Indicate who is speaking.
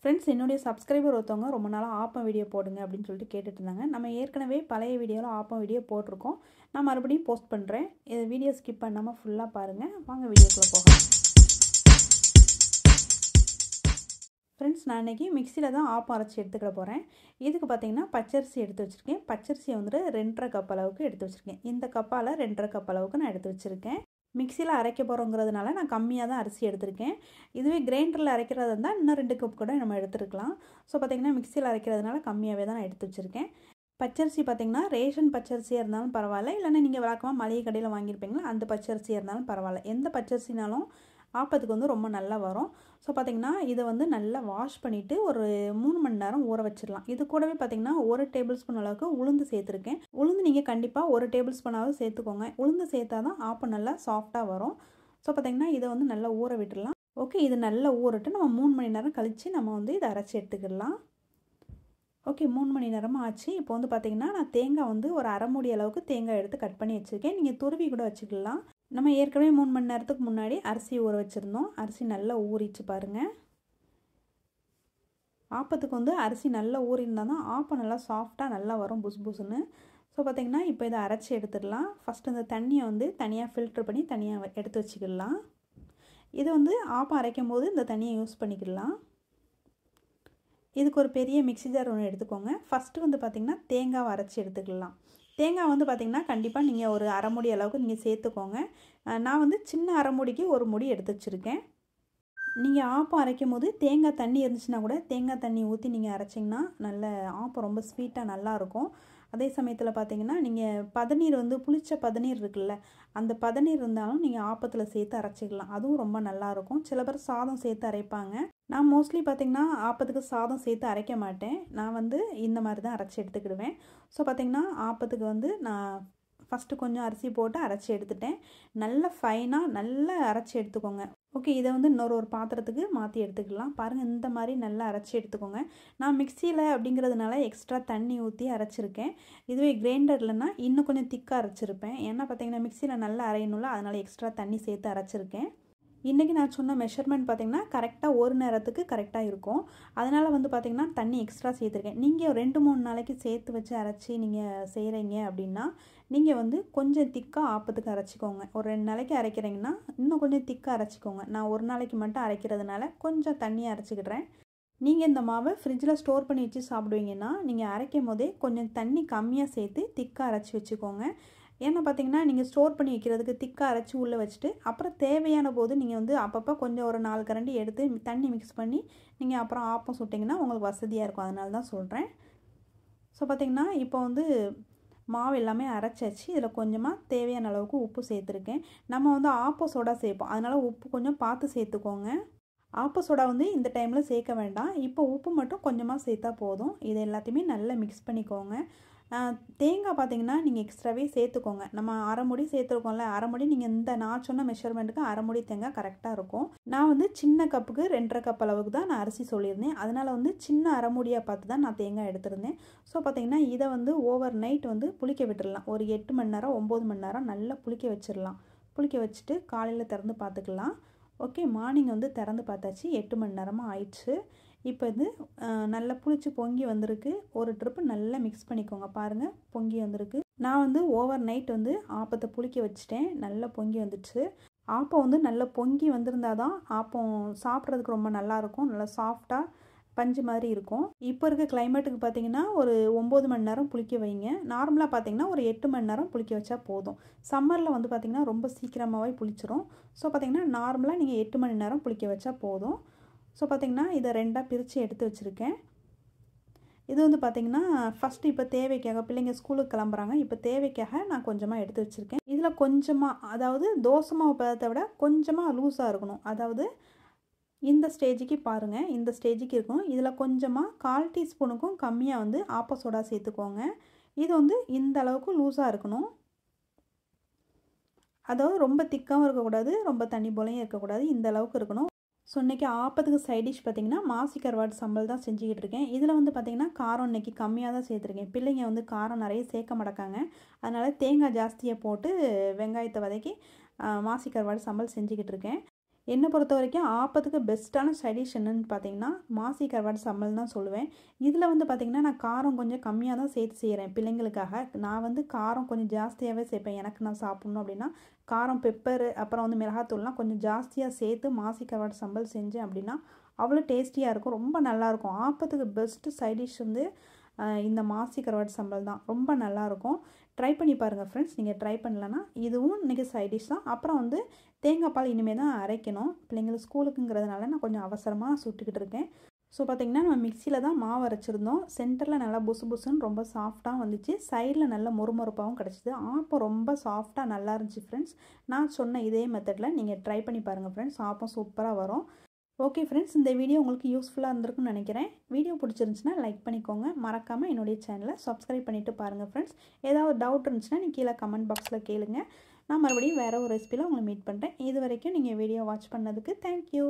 Speaker 1: Friends, என்னுடைய subscriber ஒருத்தவங்க ரொம்ப நாளாக ஆப்பம் வீடியோ போடுங்க அப்படின்னு சொல்லிட்டு கேட்டுட்டு இருந்தாங்க. நம்ம ஏற்கனவே பழைய வீடியோவில் ஆப்பம் வீடியோ போட்டிருக்கோம். நான் மறுபடியும் போஸ்ட் பண்ணுறேன். இது வீடியோ ஸ்கிப் பண்ணாமல் ஃபுல்லாக பாருங்கள். வாங்க வீடியோக்குள்ளே போகலாம். ஃப்ரெண்ட்ஸ், நான் இன்றைக்கி மிக்சியில் தான் ஆப்பம் அரைச்சி எடுத்துக்கிட போகிறேன். இதுக்கு பார்த்தீங்கன்னா பச்சரிசி எடுத்து வச்சுருக்கேன். பச்சரிசியை வந்துட்டு 2.5 கப் அளவுக்கு எடுத்து வச்சுருக்கேன். இந்த கப்பால் 2.5 கப் அளவுக்கு நான் எடுத்து வச்சுருக்கேன். மிக்சியில் அரைக்க போகிறோங்கிறதுனால நான் கம்மியாக தான் அரிசி எடுத்திருக்கேன். இதுவே கிரைண்டரில் அரைக்கிறதா இருந்தால் இன்னும் 2 கப் கூட நம்ம எடுத்துருக்கலாம். ஸோ பார்த்திங்கன்னா மிக்சியில் அரைக்கிறதுனால கம்மியாகவே தான் நான் எடுத்து வச்சுருக்கேன். பச்சரிசி பார்த்திங்கன்னா ரேஷன் பச்சரிசியாக இருந்தாலும் பரவாயில்ல, இல்லைன்னா நீங்கள் வழக்கமாக மளிகை கடையில் வாங்கியிருப்பீங்களா அந்த பச்சரிசியாக இருந்தாலும் பரவாயில்ல. எந்த பச்சரிசினாலும் ஆப்பத்துக்கு வந்து ரொம்ப நல்லா வரும். ஸோ பார்த்திங்கன்னா இதை வந்து நல்லா வாஷ் பண்ணிவிட்டு ஒரு 3 மணி நேரம் ஊற வச்சிடலாம். இது கூடவே பார்த்திங்கன்னா 1 டேபிள் ஸ்பூன் அளவுக்கு உளுந்து சேர்த்துருக்கேன். உளுந்து நீங்கள் கண்டிப்பாக 1 டேபிள் ஸ்பூனாவது சேர்த்துக்கோங்க. உளுந்து சேர்த்தா தான் ஆப்பம் நல்லா சாஃப்டாக வரும். ஸோ பார்த்திங்கன்னா இதை வந்து நல்லா ஊற விட்டுடலாம். ஓகே, இது நல்லா ஊறட்டு நம்ம 3 மணி நேரம் கழித்து நம்ம வந்து இதை அரைச்சி எடுத்துக்கிடலாம். ஓகே, 3 மணி நேரமாக ஆச்சு. இப்போ வந்து பார்த்திங்கன்னா நான் தேங்காய் வந்து ஒரு அரை மூடி அளவுக்கு தேங்காய் எடுத்து கட் பண்ணி வச்சுருக்கேன். நீங்கள் துருவி கூட வச்சுக்கலாம். நம்ம ஏற்கனவே 3 மணி நேரத்துக்கு முன்னாடி அரிசி ஊற வச்சுருந்தோம். அரிசி நல்லா ஊறிச்சு பாருங்கள். ஆப்பத்துக்கு வந்து அரிசி நல்லா ஊறியிருந்தால் தான் ஆப்பம் நல்லா சாஃப்டாக நல்லா வரும், புஸ் புஸ்ன்னு. ஸோ பார்த்திங்கன்னா இப்போ இதை அரைச்சி எடுத்துடலாம். ஃபஸ்ட்டு இந்த தண்ணியை வந்து தனியாக ஃபில்ட்ரு பண்ணி தனியாக எடுத்து வச்சுக்கிடலாம். இது வந்து ஆப்பம் அரைக்கும் போது இந்த தண்ணியை யூஸ் பண்ணிக்கிடலாம். இதுக்கு ஒரு பெரிய மிக்ஸி ஜார் ஒன்று எடுத்துக்கோங்க. ஃபஸ்ட்டு வந்து பார்த்திங்கன்னா தேங்காவை அரைச்சி எடுத்துக்கலாம். தேங்காய் வந்து பார்த்திங்கன்னா கண்டிப்பாக நீங்கள் ஒரு அரை மூடி அளவுக்கு நீங்கள் சேர்த்துக்கோங்க. நான் வந்து சின்ன அரை மூடிக்கு ஒரு மூடி எடுத்து வச்சுருக்கேன். நீங்கள் ஆப்பம் அரைக்கும் போது தேங்காய் தண்ணி இருந்துச்சுன்னா கூட தேங்காய் தண்ணி ஊற்றி நீங்கள் அரைச்சிங்கன்னா நல்ல ஆப்பம் ரொம்ப ஸ்வீட்டாக நல்லாயிருக்கும். அதே சமயத்தில் பார்த்தீங்கன்னா நீங்கள் பதநீர் வந்து புளிச்ச பதநீர் இருக்குல்ல, அந்த பதநீர் இருந்தாலும் நீங்கள் ஆப்பத்தில் சேர்த்து அரைச்சிக்கலாம். அதுவும் ரொம்ப நல்லாயிருக்கும். சில பேர் சாதம் சேர்த்து அரைப்பாங்க. நான் மோஸ்ட்லி பார்த்திங்கன்னா ஆப்பத்துக்கு சாதம் சேர்த்து அரைக்க மாட்டேன். நான் வந்து இந்த மாதிரி தான் அரைச்சி எடுத்துக்கிடுவேன். ஸோ பார்த்திங்கன்னா ஆப்பத்துக்கு வந்து நான் ஃபஸ்ட்டு கொஞ்சம் அரிசி போட்டு அரைச்சி எடுத்துட்டேன். நல்லா ஃபைனாக நல்லா அரைச்சி எடுத்துக்கோங்க. ஓகே, இதை வந்து ஒரு பாத்திரத்துக்கு மாற்றி எடுத்துக்கலாம். பாருங்கள், இந்த மாதிரி நல்லா அரைச்சி எடுத்துக்கோங்க. நான் மிக்சியில் அப்படிங்கிறதுனால எக்ஸ்ட்ரா தண்ணி ஊற்றி அரைச்சிருக்கேன். இதுவே கிரைண்டர்லனா இன்னும் கொஞ்சம் திக்காக அரைச்சிருப்பேன். ஏன்னா பார்த்திங்கன்னா மிக்சியில் நல்லா அரையணும்ல, அதனால் எக்ஸ்ட்ரா தண்ணி சேர்த்து அரைச்சிருக்கேன். இன்றைக்கி நான் சொன்ன மெஷர்மெண்ட் பார்த்திங்கன்னா கரெக்டாக ஒரு நேரத்துக்கு கரெக்டாக இருக்கும். அதனால் வந்து பார்த்திங்கன்னா தண்ணி எக்ஸ்ட்ரா சேர்த்துருக்கேன். நீங்கள் 2-3 நாளைக்கு சேர்த்து வச்சு அரைச்சி நீங்கள் செய்கிறீங்க அப்படின்னா நீங்கள் வந்து கொஞ்சம் திக்காக ஆப்பத்துக்கு அரைச்சிக்கோங்க. ஒரு 2 நாளைக்கு அரைக்கிறீங்கன்னா இன்னும் கொஞ்சம் திக்காக அரைச்சிக்கோங்க. நான் ஒரு நாளைக்கு மட்டும் அரைக்கிறதுனால கொஞ்சம் தண்ணியை அரைச்சிக்கிடுறேன். நீங்கள் இந்த மாவை ஃப்ரிட்ஜில் ஸ்டோர் பண்ணி வச்சு சாப்பிடுவீங்கன்னா நீங்கள் அரைக்கும் போதே கொஞ்சம் தண்ணி கம்மியாக சேர்த்து திக்காக அரைச்சி வச்சுக்கோங்க. ஏன்னா பார்த்தீங்கன்னா நீங்கள் ஸ்டோர் பண்ணி வைக்கிறதுக்கு திக்காக அரைச்சி உள்ளே வச்சுட்டு அப்புறம் தேவையான போது நீங்கள் வந்து அப்பப்போ கொஞ்சம் ஒரு 4 கரண்டி எடுத்து தண்ணி மிக்ஸ் பண்ணி நீங்கள் அப்புறம் ஆப்பம் சுட்டிங்கன்னா உங்களுக்கு வசதியாக இருக்கும். அதனால தான் சொல்கிறேன். ஸோ பார்த்திங்கன்னா இப்போ வந்து மாவு எல்லாமே அரைச்சாச்சு. இதில் கொஞ்சமாக தேவையான அளவுக்கு உப்பு சேர்த்துருக்கேன். நம்ம வந்து ஆப்ப சோடா சேர்ப்போம், அதனால் உப்பு கொஞ்சம் பார்த்து சேர்த்துக்கோங்க. ஆப்ப சோடா வந்து இந்த டைமில் சேர்க்க வேண்டாம். இப்போ உப்பு மட்டும் கொஞ்சமாக சேர்த்தா போதும். இதை எல்லாத்தையுமே நல்லா மிக்ஸ் பண்ணிக்கோங்க. தேங்காய் பார்த்திங்கன்னா நீங்கள் எக்ஸ்ட்ராவே சேர்த்துக்கோங்க. நம்ம அரை மூடி சேர்த்துருக்கோம்ல, அரை மூடி நீங்கள் இந்த நான் சொன்ன மெஷர்மெண்ட்டுக்கு அரை மூடி தேங்காய் கரெக்டாக இருக்கும். நான் வந்து சின்ன கப்புக்கு 2.5 கப் அளவுக்கு தான் நான் அரிசி சொல்லியிருந்தேன். அதனால் வந்து சின்ன அரை மூடியாக பார்த்து தான் நான் தேங்காய் எடுத்திருந்தேன். ஸோ பார்த்திங்கன்னா இதை வந்து ஓவர் நைட் வந்து புளிக்க விட்டுடலாம். ஒரு 8 மணி நேரம் 9 மணி நேரம் நல்லா புளிக்க வச்சிடலாம். புளிக்க வச்சுட்டு காலையில் திறந்து பார்த்துக்கலாம். ஓகே, மார்னிங் வந்து திறந்து பார்த்தாச்சு. 8 மணி நேரமாக ஆயிடுச்சு. இப்போ இது நல்லா புளிச்சு பொங்கி வந்திருக்கு. ஒரு ட்ரிப்பு நல்லா மிக்ஸ் பண்ணிக்கோங்க. பாருங்கள், பொங்கி வந்திருக்கு. நான் வந்து ஓவர் நைட் வந்து ஆப்பத்தை புளிக்க வச்சுட்டேன். நல்லா பொங்கி வந்துடுச்சு. ஆப்பம் வந்து நல்லா பொங்கி வந்திருந்தால் தான் ஆப்பம் சாப்பிட்றதுக்கு ரொம்ப நல்லாயிருக்கும். நல்லா சாஃப்டாக பஞ்சு மாதிரி இருக்கும். இப்போ இருக்க கிளைமேட்டுக்கு பார்த்திங்கன்னா ஒரு 9 மணி நேரம் புளிக்க வைங்க. நார்மலாக பார்த்திங்கன்னா ஒரு 8 மணி நேரம் புளிக்க வச்சா போதும். சம்மரில் வந்து பார்த்திங்கன்னா ரொம்ப சீக்கிரமாகவே புளிச்சிரும். ஸோ பார்த்திங்கன்னா நார்மலாக நீங்கள் 8 மணி நேரம் புளிக்க வச்சா போதும். ஸோ பார்த்திங்கன்னா இதை 2ஆக பிரித்து எடுத்து வச்சுருக்கேன். இது வந்து பார்த்திங்கன்னா ஃபஸ்ட்டு இப்போ தேவைக்காக பிள்ளைங்க ஸ்கூலுக்கு கிளம்புறாங்க. இப்போ தேவைக்காக நான் கொஞ்சமாக எடுத்து வச்சுருக்கேன். இதில் கொஞ்சமாக, அதாவது தோசை மாவு பதத்தை விட கொஞ்சமாக லூஸாக இருக்கணும். அதாவது இந்த ஸ்டேஜுக்கு பாருங்கள், இந்த ஸ்டேஜுக்கு இருக்கும். இதில் கொஞ்சமாக 1/4 டீஸ்பூனுக்கும் கம்மியாக வந்து ஆப்ப சோடா சேர்த்துக்கோங்க. இது வந்து இந்த அளவுக்கு லூஸாக இருக்கணும். அதாவது ரொம்ப திக்காகவும் இருக்கக்கூடாது, ரொம்ப தண்ணி போலையும் இருக்கக்கூடாது, இந்த அளவுக்கு இருக்கணும். ஸோ இன்றைக்கி ஆப்பத்துக்கு சைட் டிஷ் பார்த்திங்கன்னா மாசி கருவாடு சம்பல் தான் செஞ்சுக்கிட்டு இருக்கேன். இதில் வந்து பார்த்திங்கன்னா காரம் இன்றைக்கி கம்மியாக தான் சேர்த்துருக்கேன். பிள்ளைங்க வந்து காரம் நிறைய சேர்க்க மாட்டாங்க. அதனால் தேங்காய் ஜாஸ்தியாக போட்டு வெங்காயத்தை வதக்கி மாசி கருவாடு சம்பல் செஞ்சுக்கிட்டு இருக்கேன். என்னை பொறுத்த வரைக்கும் ஆப்பத்துக்கு பெஸ்ட்டான சைட் டிஷ் என்னென்னு பார்த்தீங்கன்னா மாசி கருவாடு சம்பல் தான் சொல்லுவேன். இதில் வந்து பார்த்திங்கன்னா நான் காரம் கொஞ்சம் கம்மியாக தான் சேர்த்து செய்கிறேன் பிள்ளைங்களுக்காக. நான் வந்து காரம் கொஞ்சம் ஜாஸ்தியாகவே சேர்ப்பேன். எனக்கு நான் சாப்பிட்ணும் அப்படின்னா காரம் பெப்பரு அப்புறம் வந்து மிளகாத்தூள்லாம் கொஞ்சம் ஜாஸ்தியாக சேர்த்து மாசி கருவாடு சம்பல் செஞ்சேன் அப்படின்னா அவ்வளோ டேஸ்டியாக இருக்கும், ரொம்ப நல்லாயிருக்கும். ஆப்பத்துக்கு பெஸ்ட்டு சைட் டிஷ் வந்து இந்த மாசி கருவாடு சம்பல் தான், ரொம்ப நல்லாயிருக்கும். ட்ரை பண்ணி பாருங்கள் ஃப்ரெண்ட்ஸ். நீங்கள் ட்ரை பண்ணலன்னா இதுவும் இன்றைக்கி சைட் டிஷ் தான். அப்புறம் வந்து தேங்காய் பால் இனிமேல் தான் அரைக்கணும். பிள்ளைங்களுக்கு ஸ்கூலுக்குங்கிறதுனால நான் கொஞ்சம் அவசரமாக சுட்டுக்கிட்டு இருக்கேன். ஸோ பார்த்திங்கன்னா நம்ம மிக்சியில் தான் மாவு அரைச்சிருந்தோம். சென்டரில் நல்லா புசு புசுன்னு ரொம்ப சாஃப்டாக வந்துச்சு, சைடில் நல்ல மொறுமொறுப்பாகவும் கிடச்சிது. ஆப்பம் ரொம்ப சாஃப்டாக நல்லா இருந்துச்சு ஃப்ரெண்ட்ஸ். நான் சொன்ன இதே மெத்தடில் நீங்கள் ட்ரை பண்ணி பாருங்கள் ஃப்ரெண்ட்ஸ். ஆப்பம் சூப்பராக வரும். ஓகே ஃப்ரெண்ட்ஸ், இந்த வீடியோ உங்களுக்கு யூஸ்ஃபுல்லாக இருந்திருக்குன்னு நினைக்கிறேன். வீடியோ பிடிச்சிருந்துச்சுன்னா லைக் பண்ணிக்கோங்க. மறக்காமல் என்னுடைய சேனலை சப்ஸ்கிரைப் பண்ணிவிட்டு பாருங்கள் ஃப்ரெண்ட்ஸ். ஏதாவது டவுட் இருந்துச்சுன்னா நீங்கள் கீழே கமெண்ட் பாக்ஸில் கேளுங்க. நான் மறுபடியும் வேறு ஒரு ரெசிபியில் உங்களை மீட் பண்ணுறேன். இது வரைக்கும் நீங்கள் வீடியோ வாட்ச் பண்ணதுக்கு தேங்க்யூ.